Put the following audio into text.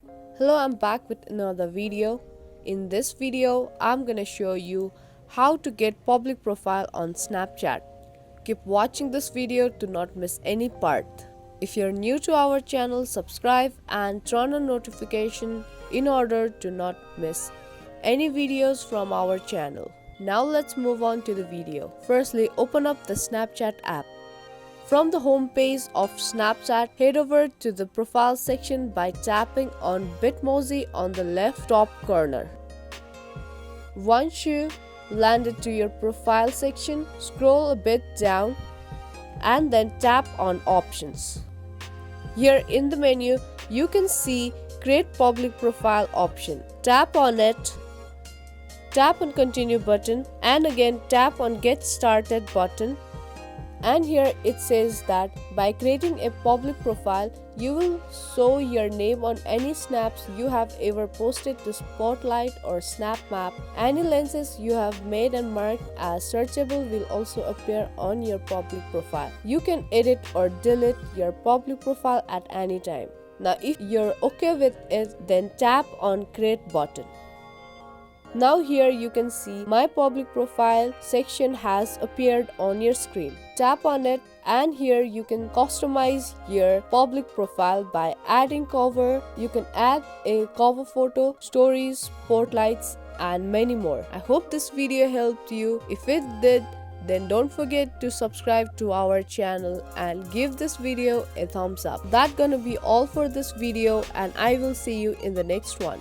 Hello, I'm back with another video. In this video, I'm gonna show you how to get public profile on Snapchat. Keep watching this video to not miss any part. If you're new to our channel, subscribe and turn on notification in order to not miss any videos from our channel. Now let's move on to the video. Firstly, open up the Snapchat app. From the home page of Snapchat, head over to the profile section by tapping on Bitmoji on the left top corner. Once you landed to your profile section, scroll a bit down and then tap on Options. Here in the menu, you can see Create Public Profile option. Tap on it, tap on Continue button and again tap on Get Started button. And here it says that by creating a public profile, you will show your name on any snaps you have ever posted to Spotlight or Snap Map. Any lenses you have made and marked as searchable will also appear on your public profile. You can edit or delete your public profile at any time. Now if you're okay with it, then tap on Create button. Now here you can see My Public Profile section has appeared on your screen. Tap on it and here you can customize your public profile by adding cover. You can add a cover photo, stories, spotlights and many more. I hope this video helped you. If it did, then don't forget to subscribe to our channel and give this video a thumbs up. That's gonna be all for this video and I will see you in the next one.